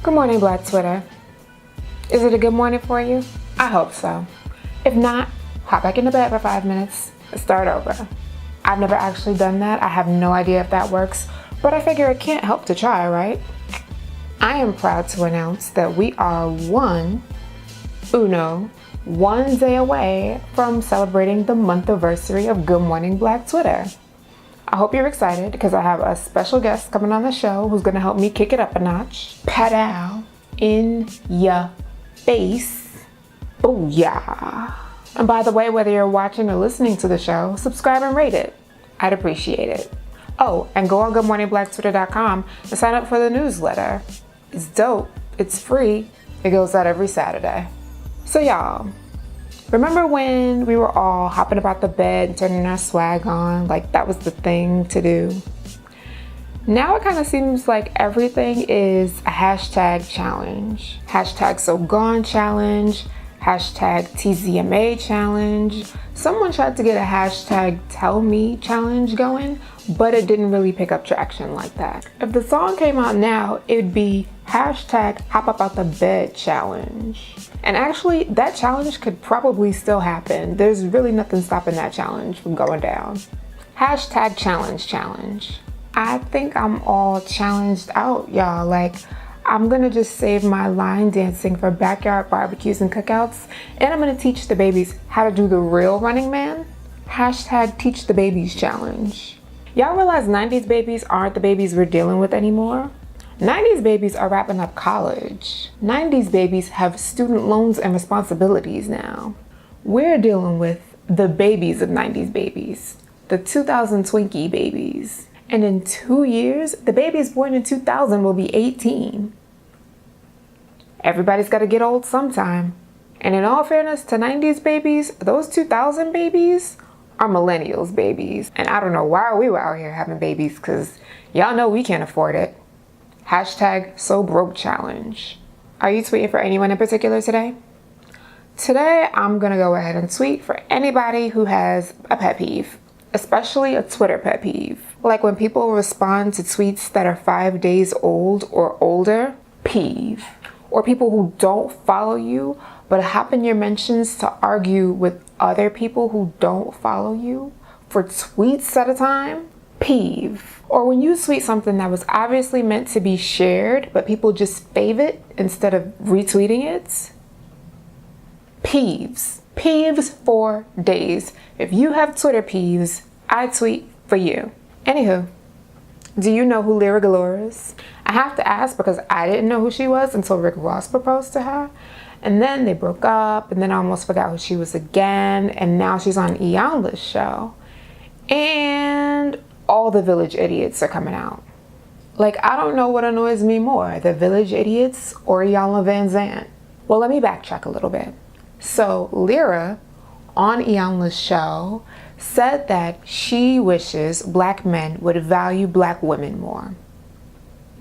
Good morning, Black Twitter. Is it a good morning for you? I hope so. If not, hop back into bed for 5 minutes and start over. I've never actually done that. I have no idea if that works, but I figure it can't help to try, right? I am proud to announce that we are one day away from celebrating the month anniversary of Good Morning Black Twitter. I hope you're excited because I have a special guest coming on the show who's gonna help me kick it up a notch. Padow in ya face. Booyah. And by the way, whether you're watching or listening to the show, subscribe and rate it. I'd appreciate it. Oh, and go on goodmorningblackTwitter.com and sign up for the newsletter. It's dope. It's free. It goes out every Saturday. So y'all, remember when we were all hopping about the bed and turning our swag on? Like that was the thing to do. Now it kind of seems like everything is a hashtag challenge. Hashtag so gone challenge. Hashtag TZMA challenge. Someone tried to get a hashtag tell me challenge going, but it didn't really pick up traction like that. If the song came out now, it'd be hashtag hop up out the bed challenge. And actually, that challenge could probably still happen. There's really nothing stopping that challenge from going down. Hashtag challenge. I think I'm all challenged out, y'all. Like, I'm gonna just save my line dancing for backyard barbecues and cookouts, and I'm gonna teach the babies how to do the real Running Man. Hashtag teach the babies challenge. Y'all realize 90s babies aren't the babies we're dealing with anymore? 90s babies are wrapping up college. 90s babies have student loans and responsibilities now. We're dealing with the babies of 90s babies, the 2000 Twinkie babies. And in 2 years, the babies born in 2000 will be 18. Everybody's got to get old sometime. And in all fairness to 90s babies, those 2000 babies are millennials babies. And I don't know why we were out here having babies, because y'all know we can't afford it. Hashtag so broke challenge. Are you tweeting for anyone in particular today? Today, I'm gonna go ahead and tweet for anybody who has a pet peeve, especially a Twitter pet peeve. Like when people respond to tweets that are 5 days old or older, peeve. Or people who don't follow you, but hop in your mentions to argue with other people who don't follow you for tweets at a time, peeve. Or when you tweet something that was obviously meant to be shared, but people just fave it instead of retweeting it, peeves. Peeves for days. If you have Twitter peeves, I tweet for you. Anywho, do you know who Lira Galore is? I have to ask because I didn't know who she was until Rick Ross proposed to her. And then they broke up, and then I almost forgot who she was again, and now she's on Iyanla's show. And all the Village Idiots are coming out. Like, I don't know what annoys me more, the Village Idiots or Iyanla Vanzant. Well, let me backtrack a little bit. So Lira on Iyanla's show said that she wishes black men would value black women more.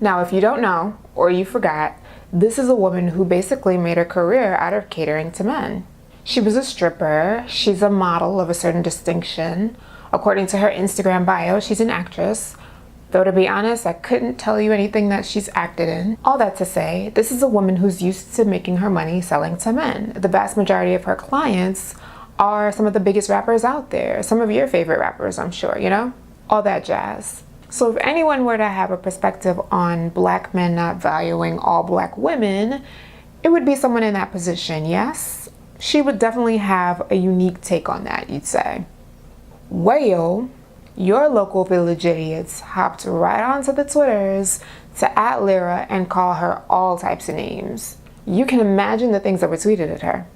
Now, if you don't know, or you forgot, this is a woman who basically made her career out of catering to men. She was a stripper, she's a model of a certain distinction. According to her Instagram bio, she's an actress. Though to be honest, I couldn't tell you anything that she's acted in. All that to say, this is a woman who's used to making her money selling to men. The vast majority of her clients are some of the biggest rappers out there. Some of your favorite rappers, I'm sure, you know? All that jazz. So if anyone were to have a perspective on black men not valuing all black women, it would be someone in that position, yes? She would definitely have a unique take on that, you'd say. Well, your local Village Idiots hopped right onto the Twitters to @ Lira and call her all types of names. You can imagine the things that were tweeted at her.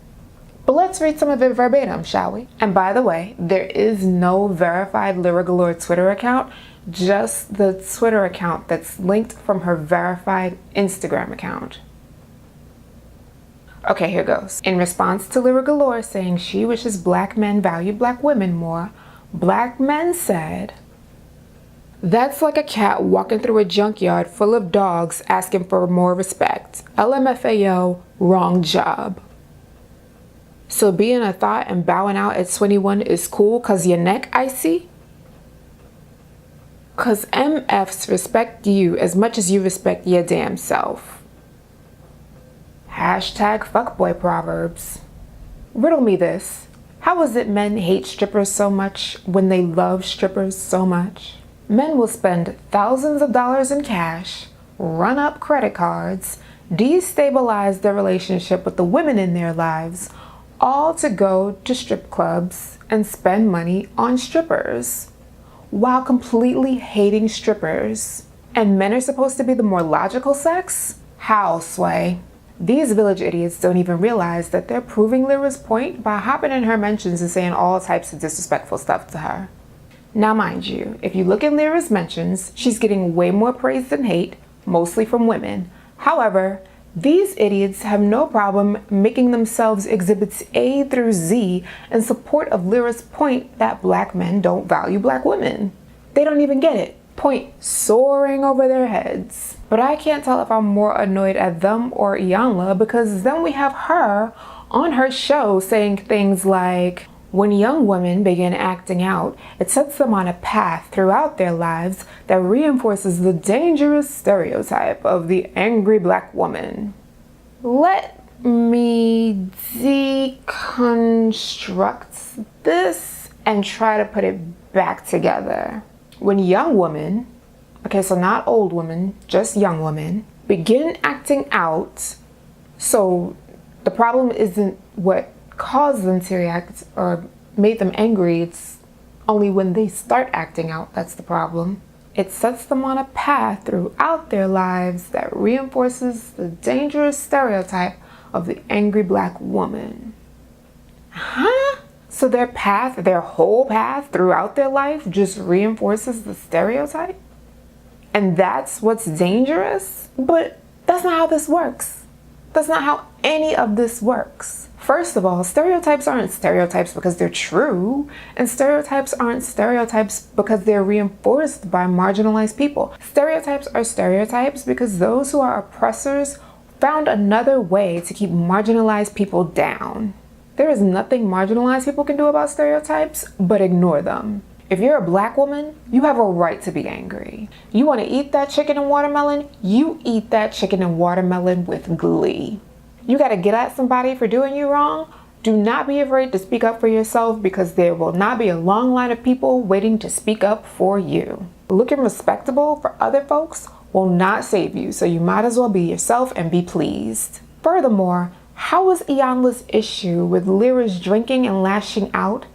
But let's read some of it verbatim, shall we? And by the way, there is no verified Lira Galore Twitter account, just the Twitter account that's linked from her verified Instagram account. Okay, here goes. In response to Lira Galore saying she wishes black men value black women more, black men said, "That's like a cat walking through a junkyard full of dogs asking for more respect. LMFAO, wrong job. So being a thought and bowing out at 21 is cool cause your neck icy? Cause MFs respect you as much as you respect your damn self. Hashtag fuckboy proverbs. Riddle me this. How is it men hate strippers so much when they love strippers so much? Men will spend thousands of dollars in cash, run up credit cards, destabilize their relationship with the women in their lives, all to go to strip clubs and spend money on strippers, while completely hating strippers. And men are supposed to be the more logical sex? How, Sway? These village idiots don't even realize that they're proving Lyra's point by hopping in her mentions and saying all types of disrespectful stuff to her. Now mind you, if you look in Lyra's mentions, she's getting way more praise than hate, mostly from women. However, these idiots have no problem making themselves exhibits A through Z in support of Lyra's point that black men don't value black women. They don't even get it. Point soaring over their heads. But I can't tell if I'm more annoyed at them or Iyanla, because then we have her on her show saying things like, when young women begin acting out, it sets them on a path throughout their lives that reinforces the dangerous stereotype of the angry black woman. Let me deconstruct this and try to put it back together. When young women, okay, so not old women, just young women, begin acting out, so the problem isn't what caused them to react or made them angry, it's only when they start acting out that's the problem. It sets them on a path throughout their lives that reinforces the dangerous stereotype of the angry black woman. Huh? So their path, their whole path throughout their life just reinforces the stereotype? And that's what's dangerous? But that's not how this works. That's not how any of this works. First of all, stereotypes aren't stereotypes because they're true, and stereotypes aren't stereotypes because they're reinforced by marginalized people. Stereotypes are stereotypes because those who are oppressors found another way to keep marginalized people down. There is nothing marginalized people can do about stereotypes but ignore them. If you're a black woman, you have a right to be angry. You want to eat that chicken and watermelon? You eat that chicken and watermelon with glee. You got to get at somebody for doing you wrong? Do not be afraid to speak up for yourself, because there will not be a long line of people waiting to speak up for you. Looking respectable for other folks will not save you, so you might as well be yourself and be pleased. Furthermore, how is Iyanla's issue with Lyra's drinking and lashing out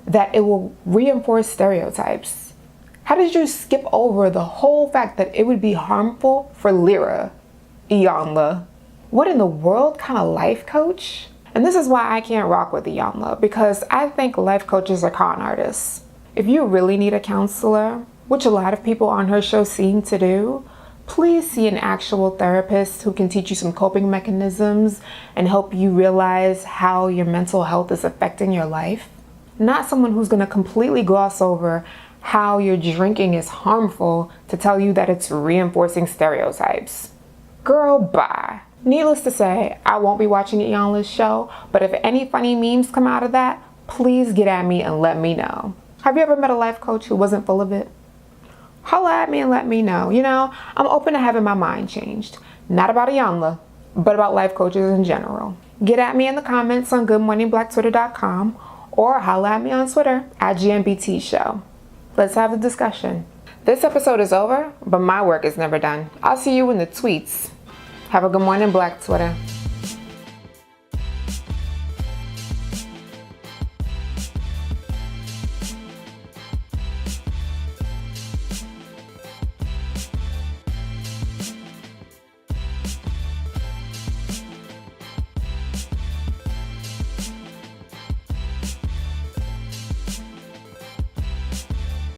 that it will reinforce stereotypes? How did you skip over the whole fact that it would be harmful for Lira, Iyanla? What in the world kind of life coach? And this is why I can't rock with Iyanla, because I think life coaches are con artists. If you really need a counselor, which a lot of people on her show seem to do, please see an actual therapist who can teach you some coping mechanisms and help you realize how your mental health is affecting your life. Not someone who's going to completely gloss over how your drinking is harmful to tell you that it's reinforcing stereotypes. Girl, bye. Needless to say, I won't be watching Iyanla's show, but if any funny memes come out of that, please get at me and let me know. Have you ever met a life coach who wasn't full of it? Holla at me and let me know. You know, I'm open to having my mind changed. Not about Iyanla, but about life coaches in general. Get at me in the comments on goodmorningbblacktwitter.com or holla at me on Twitter at GMBT Show. Let's have a discussion. This episode is over, but my work is never done. I'll see you in the tweets. Have a good morning, Black Twitter.